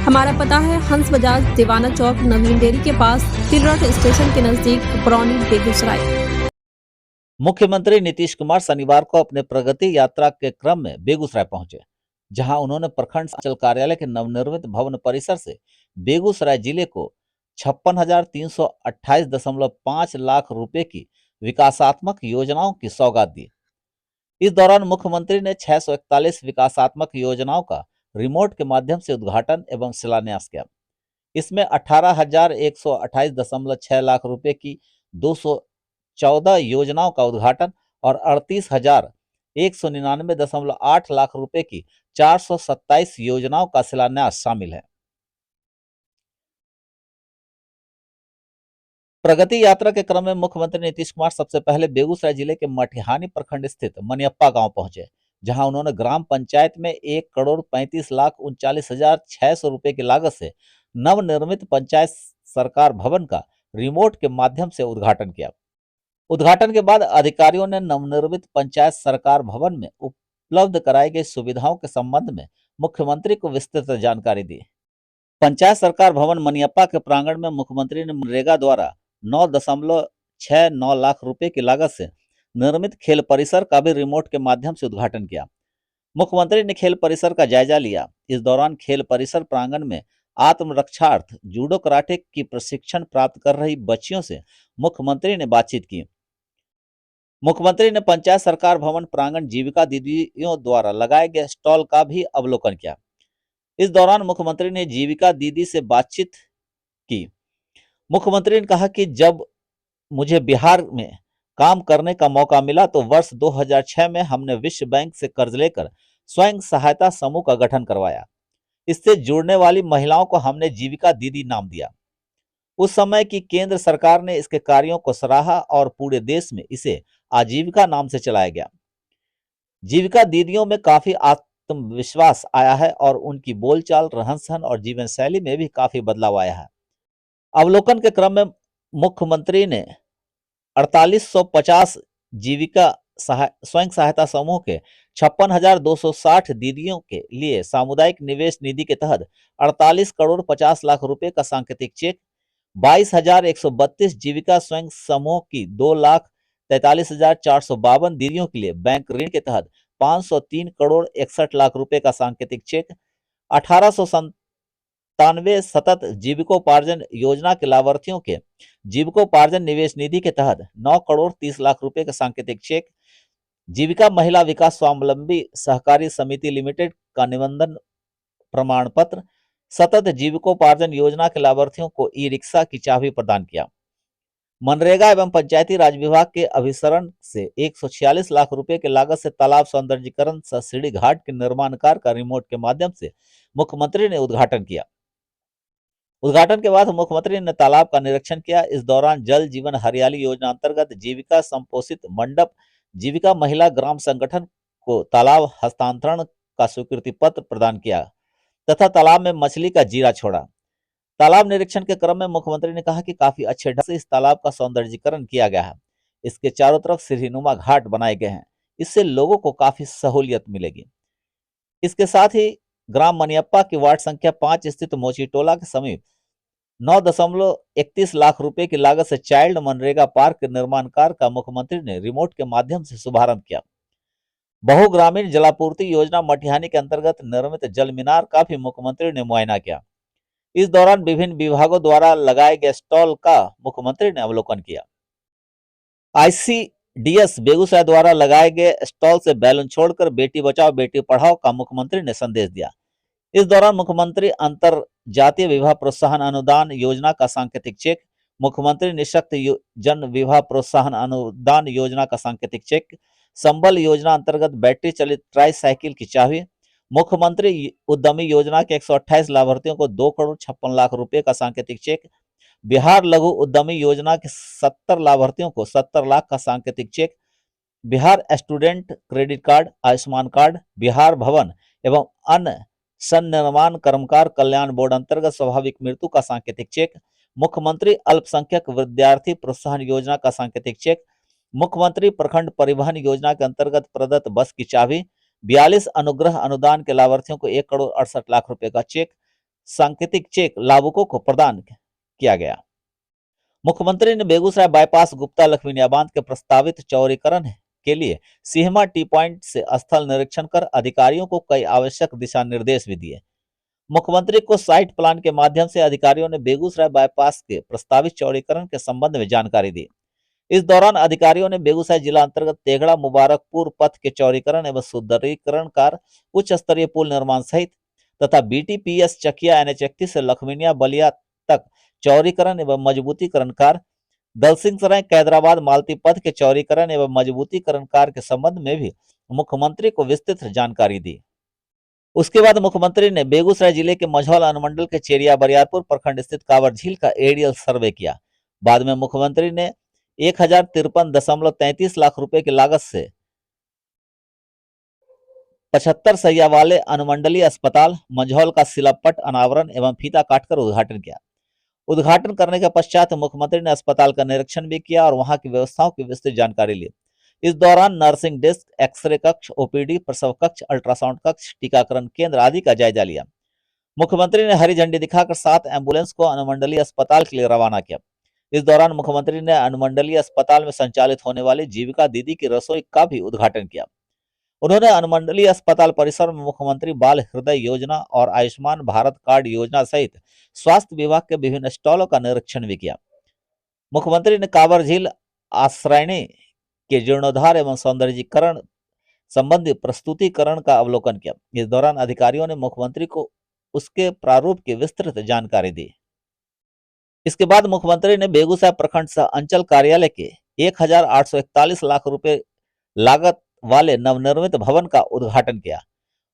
हमारा पता है हंस बजाज दीवाना चौक नवीन डेयरी के पास तिलरट स्टेशन के नजदीक पुरानी बेगूसराय। मुख्यमंत्री नीतीश कुमार शनिवार को अपने प्रगति यात्रा के क्रम में बेगूसराय पहुंचे, जहां उन्होंने प्रखंड अंचल कार्यालय के नवनिर्मित भवन परिसर से बेगूसराय जिले को 56,328.5 लाख रुपए की विकासात्मक योजनाओं की सौगात दी। इस दौरान मुख्यमंत्री ने 641 विकासात्मक योजनाओं का रिमोट के माध्यम से उद्घाटन एवं शिलान्यास किया। इसमें 18,128.6 लाख रुपए की 214 योजनाओं का उद्घाटन और 38,199.8 लाख रुपए की 427 योजनाओं का शिलान्यास शामिल है। प्रगति यात्रा के क्रम में मुख्यमंत्री नीतीश कुमार सबसे पहले बेगूसराय जिले के मटिहानी प्रखंड स्थित मनियप्पा गांव पहुंचे, जहां उन्होंने ग्राम पंचायत में 1,35,39,600 रुपए की लागत से नवनिर्मित पंचायत सरकार भवन का रिमोट के माध्यम से उद्घाटन किया। उद्घाटन के बाद अधिकारियों ने नवनिर्मित पंचायत सरकार भवन में उपलब्ध कराई गई सुविधाओं के संबंध में मुख्यमंत्री को विस्तृत जानकारी दी। पंचायत सरकार भवन मनियप्पा के प्रांगण में मुख्यमंत्री ने मनरेगा द्वारा 9.69 लाख रुपए की लागत से निर्मित खेल परिसर का भी रिमोट के माध्यम से उद्घाटन किया। मुख्यमंत्री ने खेल परिसर का जायजा लिया। इस दौरान खेल परिसर प्रांगण में आत्मरक्षार्थ जूडो कराटे की प्रशिक्षण प्राप्त कर रही बच्चियों से मुख्यमंत्री ने बातचीत की। मुख्यमंत्री ने पंचायत सरकार भवन प्रांगण जीविका दीदियों द्वारा लगाए गए स्टॉल का भी अवलोकन किया। इस दौरान मुख्यमंत्री ने जीविका दीदी से बातचीत की। मुख्यमंत्री ने कहा कि जब मुझे बिहार में काम करने का मौका मिला तो वर्ष 2006 में हमने विश्व बैंक से कर्ज लेकर स्वयं सहायता समूह का गठन करवाया। इससे जुड़ने वाली महिलाओं को हमने जीविका दीदी नाम दिया। उस समय की केंद्र सरकार ने इसके कार्यों को सराहा और पूरे देश में इसे आजीविका नाम से चलाया गया। जीविका दीदियों में काफी आत्मविश्वास आया है और उनकी बोलचाल, रहन सहन और जीवन शैली में भी काफी बदलाव आया है। अवलोकन के क्रम में मुख्यमंत्री ने 4850 जीविका स्वयं सहायता समूह के 56,260 दीदियों के लिए सामुदायिक निवेश निधि के तहत 48 करोड़ 50 लाख रुपए का सांकेतिक चेक, 22,132 जीविका स्वयं समूह की 2,43,452 दीदियों के लिए बैंक ऋण के तहत 503 करोड़ 61 लाख रुपए का सांकेतिक चेक, 1897 सतत जीविकोपार्जन योजना के लाभार्थियों के जीविकोपार्जन निवेश निधि के तहत 9 करोड़ 30 लाख रुपए का सांकेतिक चेक, जीविका महिला विकास स्वावलंबी सहकारी समिति लिमिटेड का निबंधन प्रमाण पत्र, सतत जीविकोपार्जन योजना के लाभार्थियों को ई रिक्शा की चाबी प्रदान किया। मनरेगा एवं पंचायती राज विभाग के अभिसरण से 146 लाख रुपए के लागत से तालाब सौंदर्यीकरण सह सीढ़ी घाट के निर्माण कार्य का रिमोट के माध्यम से मुख्यमंत्री ने उद्घाटन किया। उद्घाटन के बाद मुख्यमंत्री ने तालाब का निरीक्षण किया। इस दौरान जल जीवन हरियाली योजना अंतर्गत जीविका संपोषित मंडप जीविका महिला ग्राम संगठन को तालाब हस्तांतरण का स्वीकृति पत्र प्रदान किया तथा तालाब में मछली का जीरा छोड़ा। तालाब निरीक्षण के क्रम में मुख्यमंत्री ने कहा कि काफी अच्छे ढंग से इस तालाब का सौंदर्यीकरण किया गया है। इसके चारों तरफ सीढ़ीनुमा घाट बनाए गए हैं। इससे लोगों को काफी सहूलियत मिलेगी। इसके साथ ही ग्राम मनियप्पा की वार्ड संख्या 5 स्थित मोची टोला के समीप 9.31 लाख रुपए की लागत से चाइल्ड मनरेगा पार्क के निर्माण कार्य का मुख्यमंत्री ने रिमोट के माध्यम से शुभारंभ किया। बहुग्रामीण जलापूर्ति योजना मटिहानी के अंतर्गत निर्मित जल मीनार का भी मुख्यमंत्री ने मुआयना किया। इस दौरान विभिन्न विभागों द्वारा लगाए गए स्टॉल का मुख्यमंत्री ने अवलोकन किया। आईसीडीएस बेगूसराय द्वारा लगाए गए स्टॉल से बैलून छोड़कर बेटी बचाओ बेटी पढ़ाओ का मुख्यमंत्री ने संदेश दिया। इस दौरान मुख्यमंत्री अंतर जातीय विवाह प्रोत्साहन अनुदान योजना का सांकेतिक चेक, मुख्यमंत्री निःशक्त जन विवाह प्रोत्साहन अनुदान योजना का सांकेतिक चेक, संबल योजना अंतर्गत बैटरी चलित ट्राई साइकिल की चाबी, मुख्यमंत्री उद्यमी योजना के 128 लाभार्थियों को 2 करोड़ 56 लाख रुपए का सांकेतिक चेक, बिहार लघु उद्यमी योजना के 70 लाभार्थियों को 70 लाख का सांकेतिक cheque, Bihar student credit card, Ayushman card, Bihar Bhawan एवं अन्य सन्निर्माण कर्मकार कल्याण बोर्ड अंतर्गत स्वाभाविक मृत्यु का सांकेतिक चेक, मुख्यमंत्री अल्पसंख्यक विद्यार्थी प्रोत्साहन योजना का सांकेतिक चेक, मुख्यमंत्री प्रखंड परिवहन योजना के अंतर्गत प्रदत्त बस की चाबी, 42 अनुग्रह अनुदान के लाभार्थियों को 1 करोड़ 68 लाख रुपए का चेक, सांकेतिक चेक लाभुकों को प्रदान किया गया। मुख्यमंत्री ने बेगूसराय बाईपास गुप्ता लखमीनिया बांध के प्रस्तावित चौड़ीकरण के लिए सिहमा टी पॉइंट से स्थल निरीक्षण कर अधिकारियों को कई आवश्यक दिशा निर्देश भी दिए। मुख्यमंत्री को साइट प्लान के माध्यम से अधिकारियों ने बेगूसराय बाईपास के प्रस्तावित चौड़ीकरण के संबंध में जानकारी दी। इस दौरान अधिकारियों ने बेगूसराय जिला अंतर्गत तेघड़ा मुबारकपुर पथ के चौड़ीकरण एवं सुदृढ़ीकरण कार्य, उच्च स्तरीय पुल निर्माण सहित तथा बीटीपीएस चकिया NH31 से लखमीनिया बलिया तक चौड़ीकरण एवं मजबूतीकरण कार्य, दलसिंह सराय कैदराबाद मालती पथ के चौड़ीकरण एवं मजबूतीकरण कार्य के संबंध में भी मुख्यमंत्री को विस्तृत जानकारी दी। उसके बाद मुख्यमंत्री ने बेगूसराय जिले के मझौल अनुमंडल के चेरिया बरियारपुर प्रखंड स्थित कांवर झील का एरियल सर्वे किया। बाद में मुख्यमंत्री ने 1053.33 लाख रुपए की लागत से 75 सैया वाले अनुमंडलीय अस्पताल मंझौल का शिलापट अनावरण एवं फीता काटकर उद्घाटन किया। उद्घाटन करने के पश्चात मुख्यमंत्री ने अस्पताल का निरीक्षण भी किया और वहां की व्यवस्थाओं की विस्तृत जानकारी ली। इस दौरान नर्सिंग डेस्क, एक्सरे कक्ष, ओपीडी, प्रसव कक्ष, अल्ट्रासाउंड कक्ष, टीकाकरण केंद्र आदि का जायजा लिया। मुख्यमंत्री ने हरी झंडी दिखाकर 7 एम्बुलेंस को अनुमंडलीय अस्पताल के लिए रवाना किया। इस दौरान मुख्यमंत्री ने अनुमंडलीय अस्पताल में संचालित होने वाली जीविका दीदी की रसोई का भी उद्घाटन किया। उन्होंने अनुमंडलीय अस्पताल परिसर में मुख्यमंत्री बाल हृदय योजना और आयुष्मान भारत कार्ड योजना सहित स्वास्थ्य विभाग के विभिन्न स्टॉलों का निरीक्षण भी किया। मुख्यमंत्री ने कांवर झील आश्रयणी के जीर्णोद्धार एवं सौंदर्यीकरण संबंधी प्रस्तुतिकरण का अवलोकन किया। इस दौरान अधिकारियों ने मुख्यमंत्री को उसके प्रारूप की विस्तृत जानकारी दी। इसके बाद मुख्यमंत्री ने बेगूसराय प्रखंड सह अंचल कार्यालय के 1841 लाख रुपए लागत वाले नवनिर्मित भवन का उद्घाटन किया।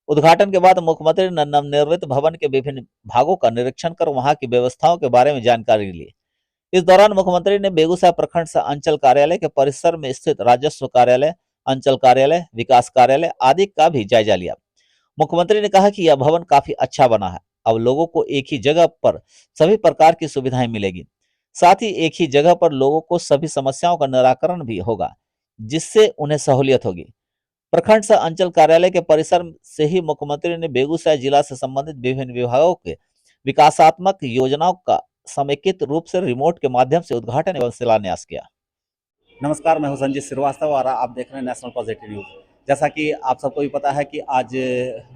उद्घाटन के बाद मुख्यमंत्री ने नवनिर्मित भवन के विभिन्न भागों का निरीक्षण कर वहां की व्यवस्थाओं के बारे में जानकारी ली। इस दौरान मुख्यमंत्री ने बेगूसराय प्रखंड सह अंचल कार्यालय के परिसर में स्थित राजस्व कार्यालय, अंचल कार्यालय, विकास कार्यालय आदि का भी जायजा लिया। मुख्यमंत्री ने कहा कि यह भवन काफी अच्छा बना है। अब लोगों को एक ही जगह पर सभी प्रकार की सुविधाएं मिलेगी। साथ ही एक ही जगह पर लोगों को सभी समस्याओं का निराकरण भी होगा, जिससे उन्हें सहूलियत होगी। प्रखंड सह अंचल कार्यालय के परिसर से ही मुख्यमंत्री ने बेगूसराय जिला से संबंधित विभिन्न विभागों के विकासात्मक योजनाओं का समेकित रूप से रिमोट के माध्यम से उद्घाटन एवं शिलान्यास किया। नमस्कार, मैं हूं संजय श्रीवास्तव और आप देख रहे हैं नेशनल पॉजिटिव न्यूज। जैसा कि आप सबको भी पता है कि आज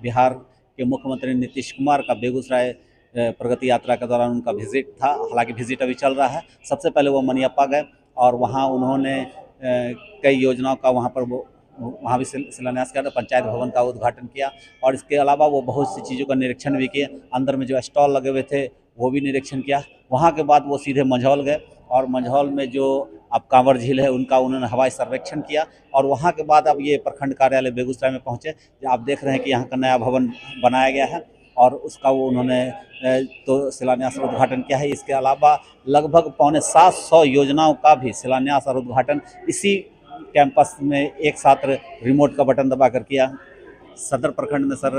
बिहार के मुख्यमंत्री नीतीश कुमार का बेगूसराय प्रगति यात्रा के दौरान उनका विजिट था। हालांकि विजिट अभी चल रहा है। सबसे पहले वो मनियप्पा गए और वहाँ उन्होंने कई योजनाओं का वहाँ भी शिलान्यास किया था, पंचायत भवन का उद्घाटन किया और इसके अलावा वो बहुत सी चीज़ों का निरीक्षण भी किए। अंदर में जो स्टॉल लगे हुए थे वो भी निरीक्षण किया। वहाँ के बाद वो सीधे मंझौल गए और मंझौल में जो अब कांवर झील है उनका उन्होंने हवाई सर्वेक्षण किया और वहाँ के बाद अब ये प्रखंड कार्यालय बेगूसराय में पहुँचे। आप देख रहे हैं कि यहाँ का नया भवन बनाया गया है और उसका वो उन्होंने तो शिलान्यास और उद्घाटन किया है। इसके अलावा लगभग 750 योजनाओं का भी शिलान्यास और उद्घाटन इसी कैंपस में एक साथ रिमोट का बटन दबाकर किया। सदर प्रखंड में सर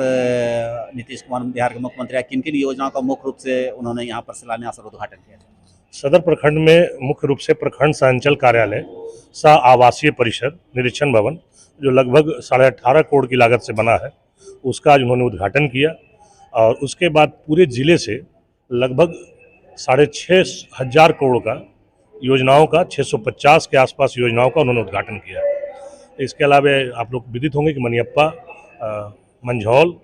नीतीश कुमार बिहार के मुख्यमंत्री किन किन योजनाओं का मुख्य रूप से उन्होंने यहाँ पर शिलान्यास और उद्घाटन किया? सदर प्रखंड में मुख्य रूप से प्रखंड सह अंचल कार्यालय सह आवासीय परिसर निरीक्षण भवन जो लगभग 18.5 करोड़ की लागत से बना है, उसका आज उन्होंने उद्घाटन किया और उसके बाद पूरे जिले से लगभग 6,500 करोड़ का योजनाओं का 650 के आसपास योजनाओं का उन्होंने उद्घाटन किया। इसके अलावा आप लोग विदित होंगे कि मनियप्पा, मंझौल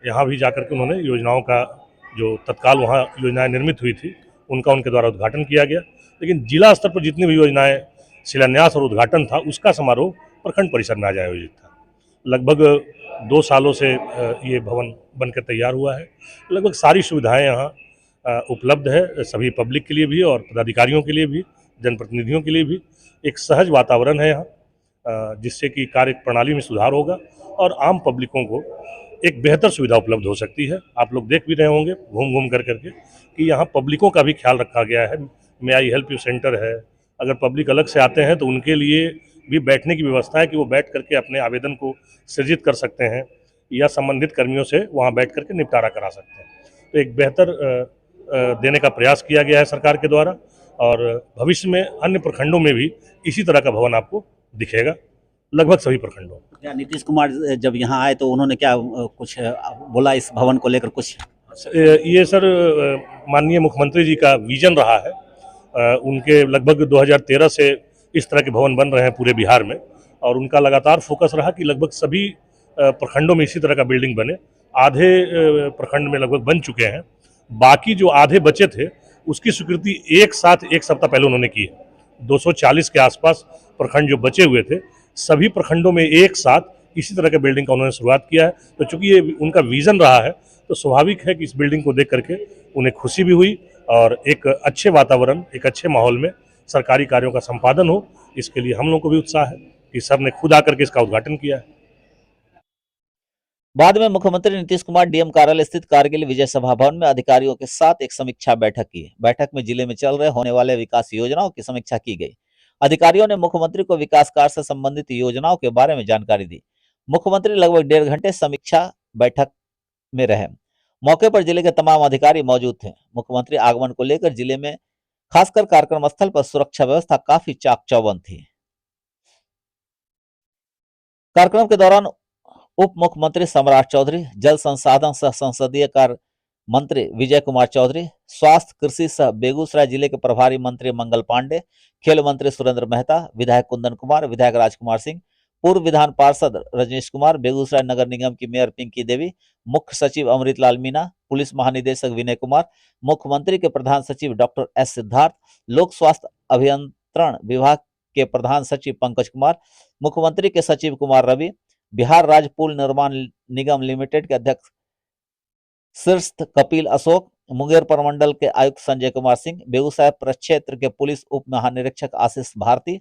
यहाँ भी जाकर के उन्होंने योजनाओं का जो तत्काल वहाँ योजनाएं निर्मित हुई थी उनका उनके द्वारा उद्घाटन किया गया। लेकिन जिला स्तर पर जितनी भी योजनाएं शिलान्यास और उद्घाटन था उसका समारोह प्रखंड परिसर में आज आयोजित था। लगभग 2 सालों से ये भवन बनकर तैयार हुआ है। लगभग सारी सुविधाएं यहाँ उपलब्ध है, सभी पब्लिक के लिए भी और पदाधिकारियों के लिए भी, जनप्रतिनिधियों के लिए भी। एक सहज वातावरण है यहाँ जिससे कि कार्य प्रणाली में सुधार होगा और आम पब्लिकों को एक बेहतर सुविधा उपलब्ध हो सकती है। आप लोग देख भी रहे होंगे घूम घूम करके कि यहाँ पब्लिकों का भी ख्याल रखा गया है। मे आई हेल्प यू सेंटर है, अगर पब्लिक अलग से आते हैं तो उनके लिए भी बैठने की व्यवस्था है कि वो बैठ करके अपने आवेदन को सृजित कर सकते हैं या संबंधित कर्मियों से वहाँ बैठ करके निपटारा करा सकते हैं। तो एक बेहतर देने का प्रयास किया गया है सरकार के द्वारा और भविष्य में अन्य प्रखंडों में भी इसी तरह का भवन आपको दिखेगा, लगभग सभी प्रखंडों। क्या नीतीश कुमार जब यहाँ आए तो उन्होंने क्या कुछ बोला इस भवन को लेकर? कुछ ये सर माननीय मुख्यमंत्री जी का विजन रहा है। उनके लगभग 2013 से इस तरह के भवन बन रहे हैं पूरे बिहार में, और उनका लगातार फोकस रहा कि लगभग सभी प्रखंडों में इसी तरह का बिल्डिंग बने। आधे प्रखंड में लगभग बन चुके हैं, बाकी जो आधे बचे थे उसकी स्वीकृति एक सप्ताह पहले उन्होंने की है। 240 के आसपास प्रखंड जो बचे हुए थे, सभी प्रखंडों में एक साथ इसी तरह के बिल्डिंग का उन्होंने शुरुआत किया है। तो चूंकि ये उनका विजन रहा है, तो स्वाभाविक है कि इस बिल्डिंग को देख करके उन्हें खुशी भी हुई, और एक अच्छे वातावरण, एक अच्छे माहौल में सरकारी कार्यों का संपादन हो, इसके लिए हम लोगों को भी उत्साह है कि सर ने खुद आकर के इसका उद्घाटन किया है। बाद में मुख्यमंत्री नीतीश कुमार डीएम कार्यालय स्थित कारगिल विजय सभा भवन में अधिकारियों के साथ एक समीक्षा बैठक की। बैठक में जिले में चल रहे होने वाले विकास योजनाओं की समीक्षा की गई। अधिकारियों ने मुख्यमंत्री को विकास कार्य से संबंधित योजनाओं के बारे में जानकारी दी। मुख्यमंत्री लगभग 1.5 घंटे समीक्षा बैठक में रहे। मौके पर जिले के तमाम अधिकारी मौजूद थे। मुख्यमंत्री आगमन को लेकर जिले में खासकर कार्यक्रम स्थल पर सुरक्षा व्यवस्था काफी चाक चौबंद थी। कार्यक्रम के दौरान उप मुख्यमंत्री सम्राट चौधरी, जल संसाधन सह संसदीय कार्य मंत्री विजय कुमार चौधरी, स्वास्थ्य कृषि सह बेगूसराय जिले के प्रभारी मंत्री मंगल पांडे, खेल मंत्री सुरेंद्र मेहता, विधायक कुंदन कुमार, विधायक राजकुमार सिंह, पूर्व विधान पार्षद रजनीश कुमार, बेगूसराय नगर निगम की मेयर पिंकी देवी, मुख्य सचिव अमृतलाल मीणा, पुलिस महानिदेशक विनय कुमार, मुख्यमंत्री के प्रधान सचिव डॉक्टर एस सिद्धार्थ, लोक स्वास्थ्य अभियंत्रण विभाग के प्रधान सचिव पंकज कुमार, मुख्यमंत्री के सचिव कुमार रवि, बिहार राज्य पुल निर्माण निगम लिमिटेड के अध्यक्ष शीर्ष कपिल अशोक, मुंगेर प्रमंडल के आयुक्त संजय कुमार सिंह, बेगूसराय प्रक्षेत्र के पुलिस उप महानिरीक्षक आशीष भारती,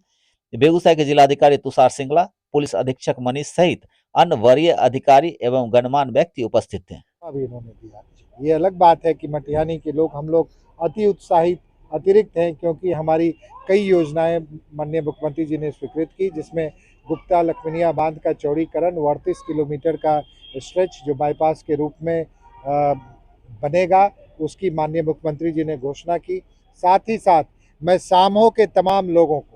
बेगूसराय के जिलाधिकारी तुषार सिंगला, पुलिस अधीक्षक मनीष सहित अन्य वरीय अधिकारी एवं गणमान्य व्यक्ति उपस्थित थे। भी इन्होंने दिया। ये अलग बात है कि मटिहानी के लोग, हम लोग अति उत्साहित अतिरिक्त हैं, क्योंकि हमारी कई योजनाएं माननीय मुख्यमंत्री जी ने स्वीकृत की, जिसमें गुप्ता लखमनिया बांध का चौड़ीकरण 38 किलोमीटर का स्ट्रेच जो बाईपास के रूप में बनेगा, उसकी माननीय मुख्यमंत्री जी ने घोषणा की। साथ ही साथ मैं सामो के तमाम लोगों को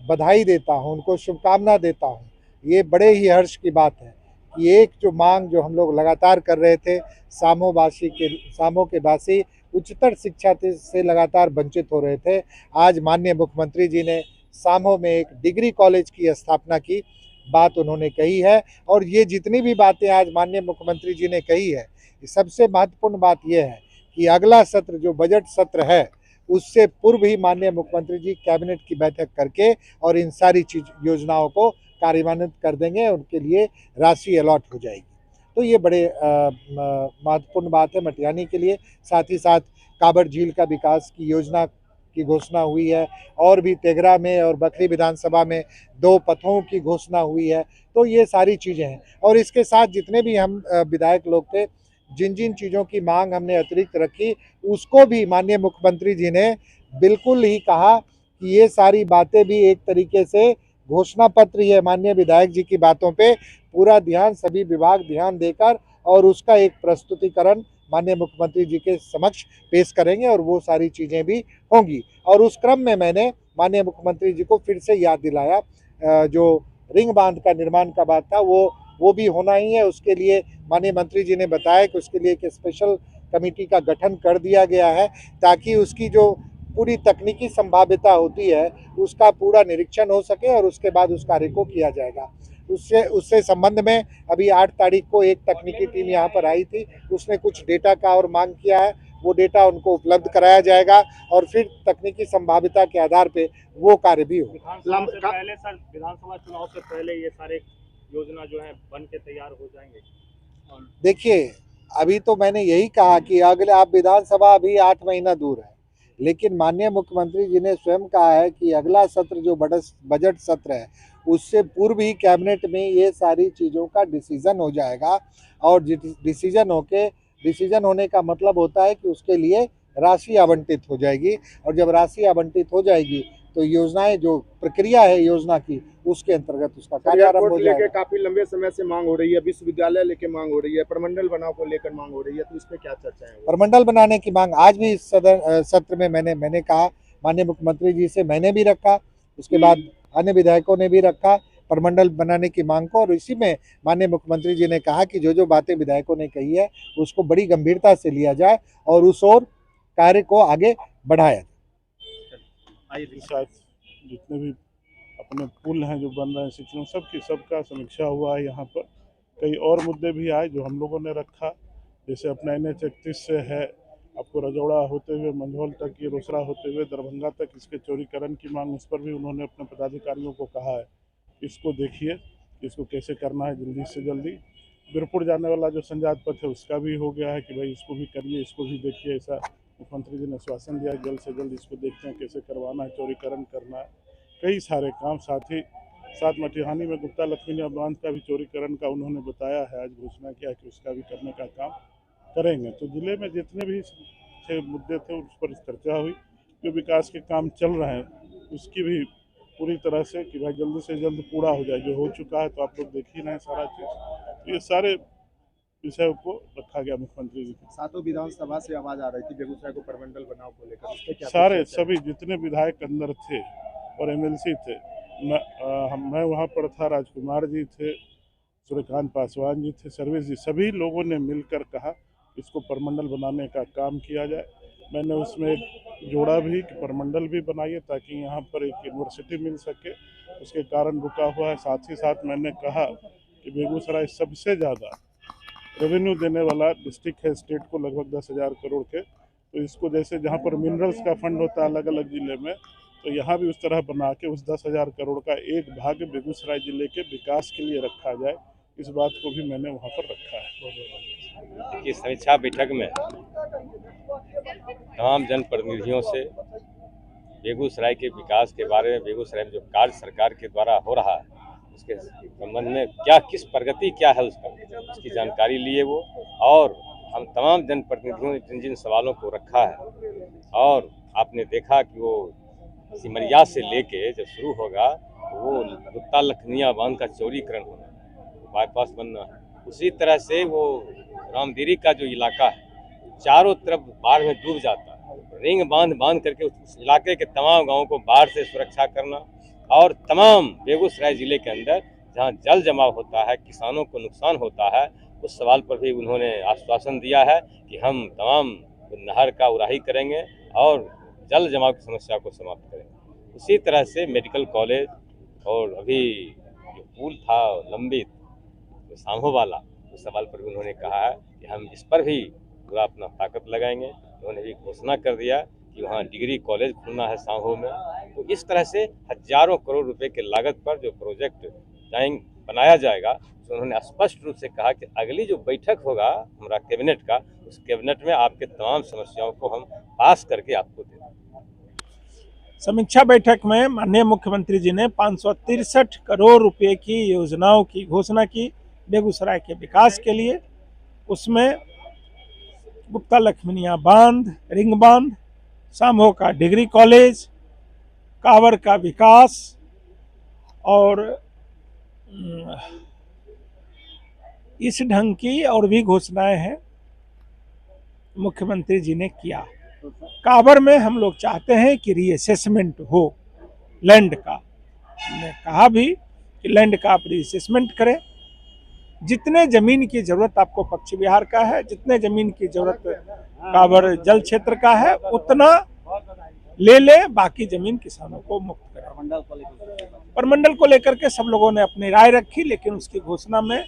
बधाई देता हूं, उनको शुभकामना देता हूं। ये बड़े ही हर्ष की बात है कि एक जो मांग जो हम लोग लगातार कर रहे थे, सामो के वासी उच्चतर शिक्षा से लगातार वंचित हो रहे थे, आज माननीय मुख्यमंत्री जी ने सामो में एक डिग्री कॉलेज की स्थापना की बात उन्होंने कही है। और ये जितनी भी बातें आज माननीय मुख्यमंत्री जी ने कही है, सबसे महत्वपूर्ण बात यह है कि अगला सत्र जो बजट सत्र है, उससे पूर्व ही माननीय मुख्यमंत्री जी कैबिनेट की बैठक करके और इन सारी योजनाओं को कार्यान्वित कर देंगे, उनके लिए राशि अलॉट हो जाएगी। तो ये बड़े महत्वपूर्ण बात है मटिहानी के लिए। साथ ही साथ काबर झील का विकास की योजना की घोषणा हुई है, और भी तेघरा में और बखरी विधानसभा में 2 पथों की घोषणा हुई है। तो ये सारी चीज़ें हैं, और इसके साथ जितने भी हम विधायक लोग थे, जिन जिन चीज़ों की मांग हमने अतिरिक्त रखी, उसको भी माननीय मुख्यमंत्री जी ने बिल्कुल ही कहा कि ये सारी बातें भी एक तरीके से घोषणा पत्र ही है। माननीय विधायक जी की बातों पे पूरा ध्यान सभी विभाग ध्यान देकर और उसका एक प्रस्तुतिकरण माननीय मुख्यमंत्री जी के समक्ष पेश करेंगे, और वो सारी चीज़ें भी होंगी। और उस क्रम में मैंने माननीय मुख्यमंत्री जी को फिर से याद दिलाया, जो रिंग बांध का निर्माण का बात था, वो भी होना ही है। उसके लिए माननीय मंत्री जी ने बताया कि उसके लिए एक स्पेशल कमेटी का गठन कर दिया गया है, ताकि उसकी जो पूरी तकनीकी संभाव्यता होती है उसका पूरा निरीक्षण हो सके, और उसके बाद उस कार्य को किया जाएगा। उससे संबंध में अभी 8 तारीख को एक तकनीकी टीम यहाँ पर आई थी, उसने कुछ डेटा का और मांग किया है, वो डेटा उनको उपलब्ध कराया जाएगा, और फिर तकनीकी संभाव्यता के आधार पे वो कार्य भी होगा। विधानसभा चुनाव से पहले ये सारे योजना जो है बन के तैयार हो जाएंगे। देखिए, अभी तो मैंने यही कहा कि अगले आप विधानसभा अभी 8 महीना दूर है, लेकिन माननीय मुख्यमंत्री जी ने स्वयं कहा है कि अगला सत्र जो बजट सत्र है, उससे पूर्व ही कैबिनेट में ये सारी चीज़ों का डिसीजन हो जाएगा। और डिसीजन होने का मतलब होता है कि उसके लिए राशि आवंटित हो जाएगी, और जब राशि आवंटित हो जाएगी तो योजनाएं, जो प्रक्रिया है योजना की, उसके अंतर्गत उसका कार्य आरंभ हो जाएगा। काफी लंबे समय से मांग हो रही है, विश्वविद्यालय लेके मांग हो रही है, प्रमंडल बनाव को लेकर मांग हो रही है, तो इस पे क्या चर्चा है? प्रमंडल बनाने की मांग आज भी इस सत्र में मैंने कहा, माननीय मुख्यमंत्री जी से मैंने भी रखा, उसके बाद अन्य विधायकों ने भी रखा प्रमंडल बनाने की मांग को, और इसी में माननीय मुख्यमंत्री जी ने कहा कि जो बातें विधायकों ने कही है उसको बड़ी गंभीरता से लिया जाए और उस ओर कार्य को आगे बढ़ाया जाए। शायद जितने भी अपने पुल हैं जो बन रहे हैं सिंचाई, सबका समीक्षा हुआ है। यहाँ पर कई और मुद्दे भी आए जो हम लोगों ने रखा, जैसे अपना NH 31 से है आपको रजौड़ा होते हुए मंझौल तक, ये रोसड़ा होते हुए दरभंगा तक इसके चौड़ीकरण की मांग, उस पर भी उन्होंने अपने पदाधिकारियों को कहा है इसको देखिए, इसको कैसे करना है जल्दी से जल्दी। बीरपुर जाने वाला जो संजात पथ है उसका भी हो गया है कि भाई इसको भी करिए, इसको भी देखिए। ऐसा मुख्यमंत्री जी ने आश्वासन दिया है, जल्द से जल्द इसको देखते हैं कैसे करवाना है, चौड़ीकरण करना है, कई सारे काम। साथ मटिहानी में गुप्ता लक्ष्मीनिया बांध का भी चौड़ीकरण का उन्होंने बताया है, आज घोषणा किया कि उसका भी करने का काम करेंगे। तो जिले में जितने भी मुद्दे थे उस पर चर्चा हुई। जो विकास के काम चल रहे हैं उसकी भी पूरी तरह से कि भाई जल्दी से जल्द पूरा हो जाए। जो हो चुका है तो आप लोग देख ही रहे हैं सारा चीज़, ये सारे विषयों को रखा गया मुख्यमंत्री जी के। सातों विधानसभा से आवाज आ रही थी बेगूसराय को प्रमंडल बनाओ को लेकर, उस पे क्या सारे सभी जितने विधायक अंदर थे और MLC थे, मैं वहाँ पर था, राजकुमार जी थे, सूर्यकांत पासवान जी थे, सर्वेश जी, सभी लोगों ने मिलकर कहा इसको प्रमंडल बनाने का काम किया जाए। मैंने उसमें एक जोड़ा भी कि प्रमंडल भी बनाइए ताकि यहाँ पर एक यूनिवर्सिटी मिल सके, उसके कारण रुका हुआ है। साथ ही साथ मैंने कहा कि बेगूसराय सबसे ज़्यादा रेवेन्यू देने वाला डिस्ट्रिक्ट है स्टेट को, लगभग 10,000 करोड़ के। तो इसको जैसे जहाँ पर मिनरल्स का फंड होता है अलग अलग ज़िले में, तो यहाँ भी उस तरह बना के उस 10,000 करोड़ का एक भाग बेगूसराय ज़िले के विकास के लिए रखा जाए, इस बात को भी मैंने वहाँ पर रखा है। कि समीक्षा बैठक में तमाम जनप्रतिनिधियों से बेगूसराय के विकास के बारे में, बेगूसराय में जो कार्य सरकार के द्वारा हो रहा है उसके संबंध में किस प्रगति क्या है उसकी जानकारी लिए वो, और हम तमाम जनप्रतिनिधियों ने जिन सवालों को रखा है, और आपने देखा कि वो सिमरिया से लेके जब शुरू होगा तो वो गुप्ता लखनिया बांध का चौड़ीकरण होना, बाईपास बनना, उसी तरह से वो रामदेरी का जो इलाका है चारों तरफ बाढ़ में डूब जाता है, रिंग बांध करके उस इलाके के तमाम गांवों को बाढ़ से सुरक्षा करना, और तमाम बेगूसराय ज़िले के अंदर जहां जल जमाव होता है, किसानों को नुकसान होता है, उस सवाल पर भी उन्होंने आश्वासन दिया है कि हम तमाम नहर का उड़ाही करेंगे और जल जमाव की समस्या को समाप्त करेंगे। उसी तरह से मेडिकल कॉलेज और अभी जो पुल था लंबित सांभो वाला, उस सवाल पर भी उन्होंने कहा है कि हम इस पर भी पूरा अपना ताकत लगाएंगे। उन्होंने भी घोषणा कर दिया कि वहाँ डिग्री कॉलेज खुलना है सांभो में। तो इस तरह से हजारों करोड़ रुपए के लागत पर जो प्रोजेक्ट बनाया जाएगा, तो उन्होंने स्पष्ट रूप से कहा कि अगली जो बैठक होगा हमारा कैबिनेट का, उस कैबिनेट में आपके तमाम समस्याओं को हम पास करके आपको देंगे। समीक्षा बैठक में माननीय मुख्यमंत्री जी ने 563 करोड़ रुपए की योजनाओं की घोषणा की बेगूसराय के विकास के लिए। उसमें गुप्ता लक्ष्मीनिया बांध, रिंग बांध, सांभो का डिग्री कॉलेज, कांवर का विकास और इस ढंग की और भी घोषणाएं हैं मुख्यमंत्री जी ने किया। कांवर में हम लोग चाहते हैं कि रीअसेसमेंट हो लैंड का। हमने कहा भी कि लैंड का आप रीअसेसमेंट करें। जितने जमीन की जरूरत आपको पक्षी विहार का है, जितने जमीन की जरूरत कांवर जल क्षेत्र का है, उतना ले बाकी जमीन किसानों को मुक्त करें। प्रमंडल को लेकर के सब लोगों ने अपनी राय रखी, लेकिन उसकी घोषणा में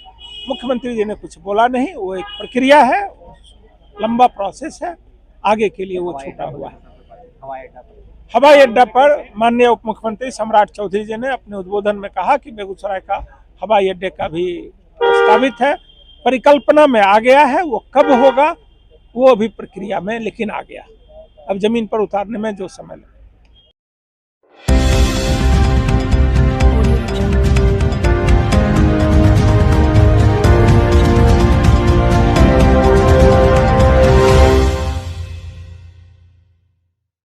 मुख्यमंत्री जी ने कुछ बोला नहीं। वो एक प्रक्रिया है, लंबा प्रोसेस है, आगे के लिए वो छूटा हुआ है। हवाई अड्डा पर माननीय उप मुख्यमंत्री सम्राट चौधरी जी ने अपने उद्बोधन में कहा कि बेगूसराय का हवाई अड्डे का भी प्रस्तावित है, परिकल्पना में आ गया है। वो कब होगा वो अभी प्रक्रिया में, लेकिन आ गया। अब जमीन पर उतारने में जो समय लगेगा।